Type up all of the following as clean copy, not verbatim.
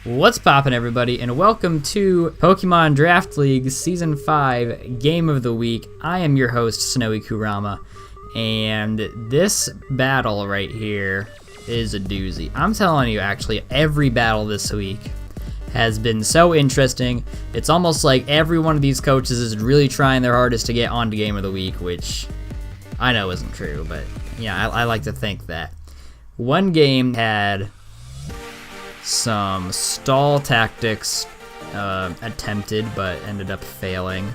What's poppin', everybody, and welcome to Pokemon Draft League Season 5 Game of the Week. I am your host, Snowy Kurama, and this battle right here is a doozy. I'm telling you, actually, every battle this week has been so interesting. It's almost like every one of these coaches is really trying their hardest to get onto Game of the Week, which I know isn't true, but yeah, I like to think that. One game had some stall tactics attempted but ended up failing,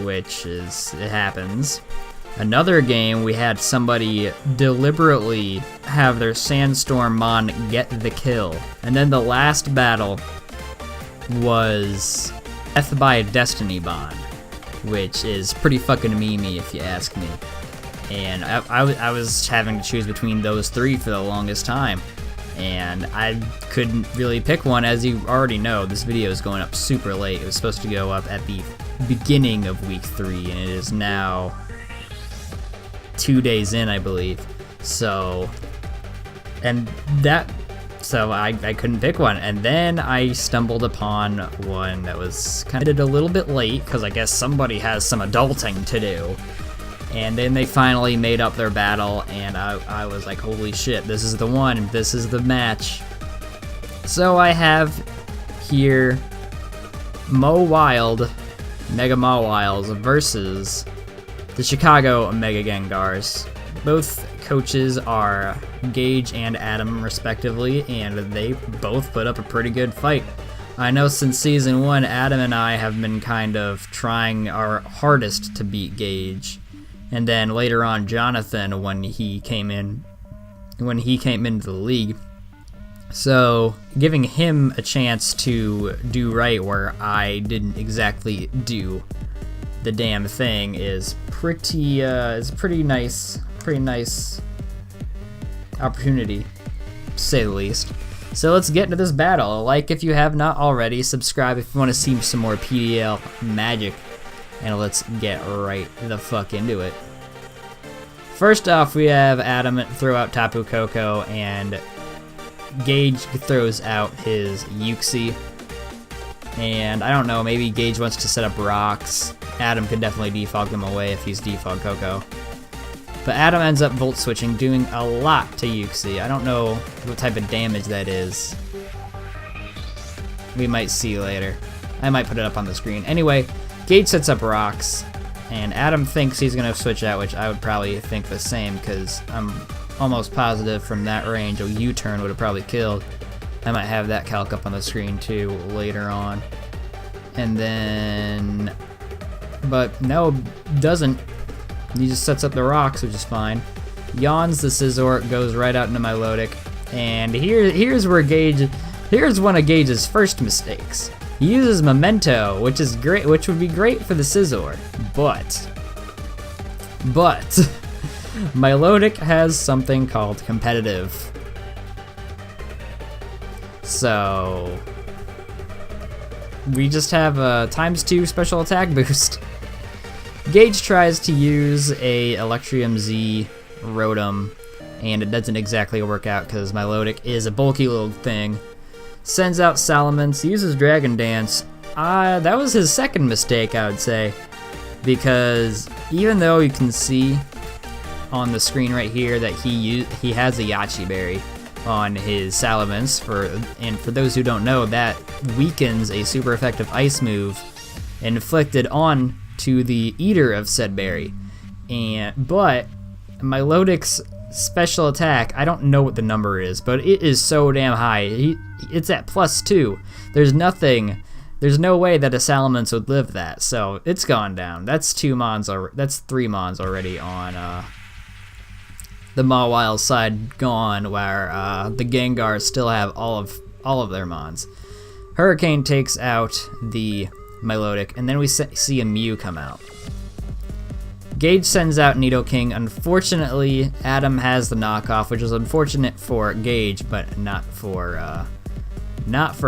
which is, it happens. Another game, we had somebody deliberately have their Sandstorm Mon get the kill. And then the last battle was Death by Destiny Bond, which is pretty fucking memey if you ask me. And I was having to choose between those three for the longest time. And I couldn't really pick one. As you already know, this video is going up super late. It was supposed to go up at the beginning of week 3, and it is now 2 days in, I believe. So I couldn't pick one. And then I stumbled upon one that was kind of a little bit late, because I guess somebody has some adulting to do. And then they finally made up their battle, and I was like, holy shit, this is the one, this is the match. So I have here Mega Mawilds versus the Chicago Mega Gengars. Both coaches are Gage and Adam, respectively, and they both put up a pretty good fight. I know since Season 1, Adam and I have been kind of trying our hardest to beat Gage. And then later on, Jonathan, when he came into the league. So giving him a chance to do right where I didn't exactly do the damn thing is pretty nice opportunity, to say the least. So let's get into this battle. Like if you have not already, subscribe if you want to see some more PDL magic. And let's get right the fuck into it. First off, we have Adam throw out Tapu Koko, and Gage throws out his Uxie. And I don't know, maybe Gage wants to set up rocks. Adam could definitely defog them away if he's defog Koko. But Adam ends up volt switching, doing a lot to Uxie. I don't know what type of damage that is. We might see later. I might put it up on the screen. Anyway, Gage sets up rocks, and Adam thinks he's going to switch out, which I would probably think the same, because I'm almost positive from that range a U-turn would have probably killed. I might have that calc up on the screen too later on. And then, but no, doesn't. He just sets up the rocks, which is fine. Yawns the Scizor, goes right out into my Milotic, and here's one of Gage's first mistakes. He uses Memento, which is great, which would be great for the Scizor, but Milotic has something called competitive. So we just have a ×2 special attack boost. Gage tries to use a Electrium Z Rotom, and it doesn't exactly work out because Milotic is a bulky little thing. Sends out Salamence, uses Dragon Dance. That was his second mistake, I would say, because even though you can see on the screen right here that he has a Yachi Berry on his Salamence, and for those who don't know, that weakens a super effective ice move inflicted on to the eater of said berry. But Milotic's special attack, I don't know what the number is, but it is so damn high. It's at +2. There's no way that a Salamence would live that, so it's gone down. That's 3 Mons already on the Mawile side gone, where the Gengars still have all of their Mons. Hurricane takes out the Milotic, and then we see a Mew come out. Gage sends out Nidoking. Unfortunately, Adam has the knockoff, which is unfortunate for Gage, but not for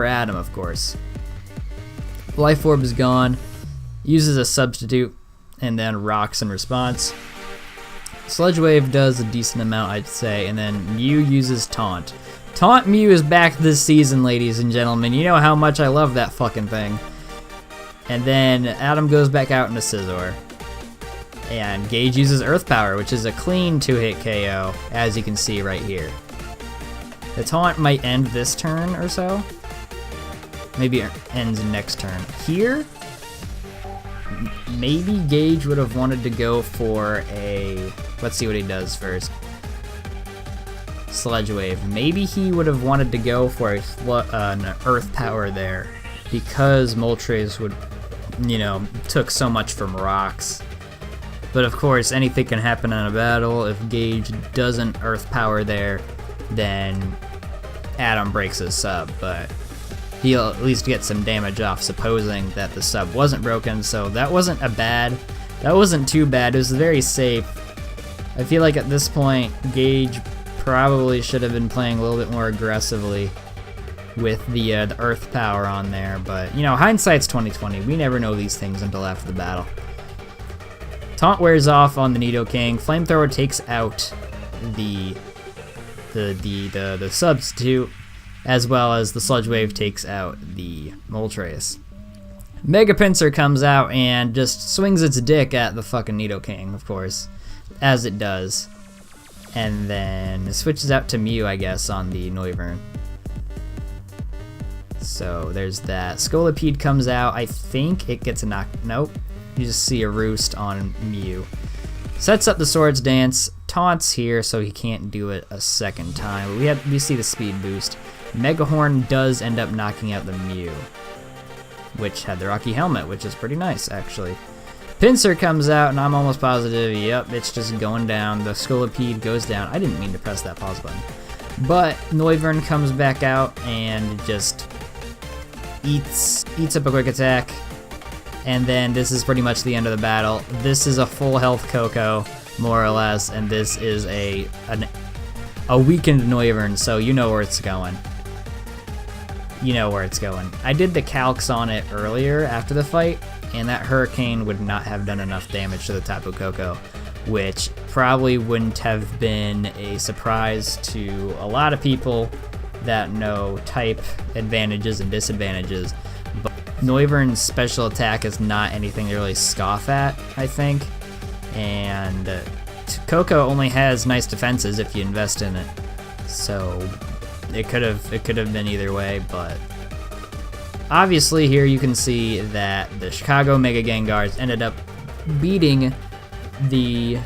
Adam, of course. Life Orb is gone. Uses a substitute, and then rocks in response. Sludge Wave does a decent amount, I'd say, and then Mew uses Taunt, Taunt Mew is back this season, ladies and gentlemen. You know how much I love that fucking thing. And then Adam goes back out into Scizor. And Gage uses Earth Power, which is a clean 2-hit KO, as you can see right here. The taunt might end this turn or so. Maybe it ends next turn. Here, maybe Gage would have wanted to go for a... Let's see what he does first. Sludge Wave. Maybe he would have wanted to go for an Earth Power there, because Moltres would, took so much from rocks. But of course, anything can happen in a battle. If Gage doesn't Earth Power there, then Adam breaks his sub, but he'll at least get some damage off, supposing that the sub wasn't broken. So that wasn't too bad. It was very safe. I feel like at this point, Gage probably should have been playing a little bit more aggressively with the Earth Power on there, but hindsight's 20/20. We never know these things until after the battle. Taunt wears off on the Nidoking. Flamethrower takes out the substitute, as well as the Sludge Wave takes out the Moltres. Mega Pinsir comes out and just swings its dick at the fucking Nidoking, of course, as it does. And then it switches out to Mew, I guess, on the Noivern. So there's that. Scolipede comes out. I think it gets a knock. Nope. You just see a roost on Mew. Sets up the Swords Dance. Taunts here, so he can't do it a second time. We see the speed boost. Megahorn does end up knocking out the Mew, which had the Rocky Helmet, which is pretty nice, actually. Pinsir comes out, and I'm almost positive, yep, it's just going down. The Scolipede goes down. I didn't mean to press that pause button. But Noivern comes back out and just eats up a quick attack. And then this is pretty much the end of the battle. This is a full health Koko, more or less, and this is a weakened Noivern, so you know where it's going. You know where it's going. I did the calcs on it earlier after the fight, and that Hurricane would not have done enough damage to the Tapu Koko, which probably wouldn't have been a surprise to a lot of people that know type advantages and disadvantages. But Noivern's special attack is not anything to really scoff at, I think, and Koko only has nice defenses if you invest in it, so it could have been either way. But obviously here you can see that the Chicago Mega Gengars ended up beating the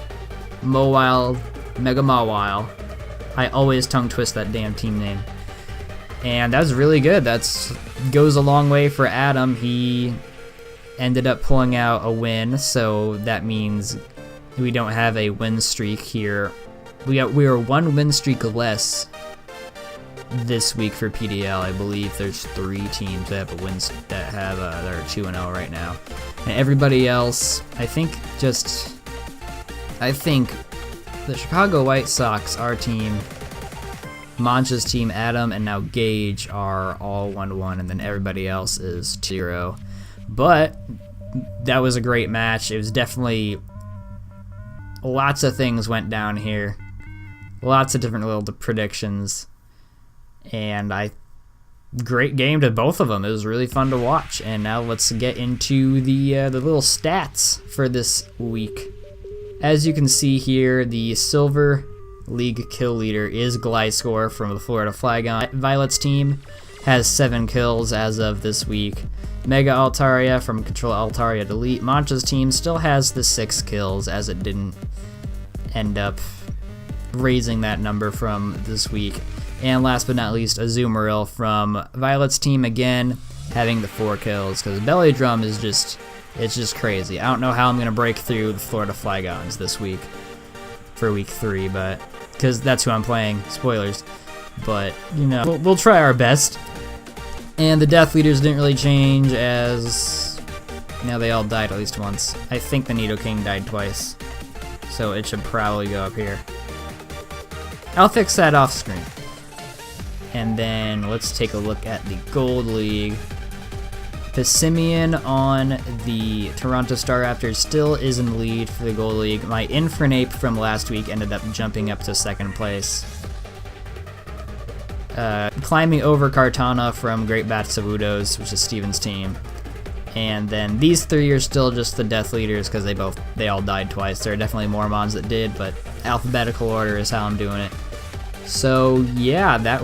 Mawile, Mega Mawile. I always tongue twist that damn team name. And that was really good. That goes a long way for Adam. He ended up pulling out a win, so that means we don't have a win streak here. We are one win streak less this week for PDL. I believe there's 3 teams that have a win that are 2-0 right now, and everybody else, I think the Chicago White Sox, our team, Mancha's team, Adam, and now Gage are all 1-1, and then everybody else is 0. But that was a great match. It was definitely lots of things went down here, lots of different little predictions, and great game to both of them. It was really fun to watch. And now let's get into the little stats for this week. As you can see here, the Silver League kill leader is Gliscor from the Florida Flygon. Violet's team has 7 kills as of this week. Mega Altaria from Control Altaria Delete. Mancha's team still has the 6 kills, as it didn't end up raising that number from this week. And last but not least, Azumarill from Violet's team, again having the 4 kills, because Belly Drum is just crazy. I don't know how I'm gonna break through the Florida Flygons this week for week 3, but because that's who I'm playing. Spoilers, but we'll try our best. And the death leaders didn't really change, as they all died at least once. I think the Nidoking died twice, so it should probably go up here. I'll fix that off screen. And then let's take a look at the Gold League. Pissimian on the Toronto Staraptors still is in the lead for the Gold League. My Infernape from last week ended up jumping up to 2nd place. climbing over Kartana from Great Bats of Udos, which is Steven's team. And then these 3 are still just the Death Leaders because they all died twice. There are definitely more mons that did, but alphabetical order is how I'm doing it. So yeah, that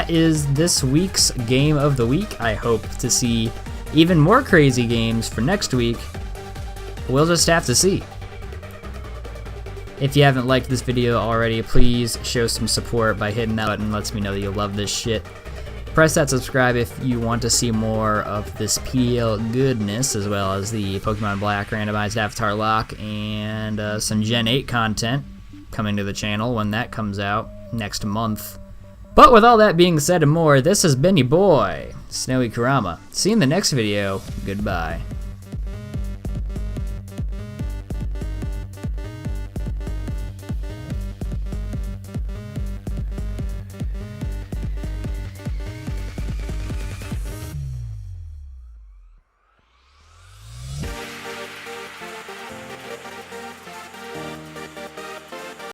is this week's game of the week. I hope to see even more crazy games for next week. We'll just have to see. If you haven't liked this video already, please show some support by hitting that button. Lets me know that you love this shit. Press that subscribe if you want to see more of this PDL goodness, as well as the Pokemon Black randomized avatar lock and some Gen 8 content coming to the channel when that comes out next month. But with all that being said and more, this has been your boy, Snowy Kurama. See you in the next video. Goodbye.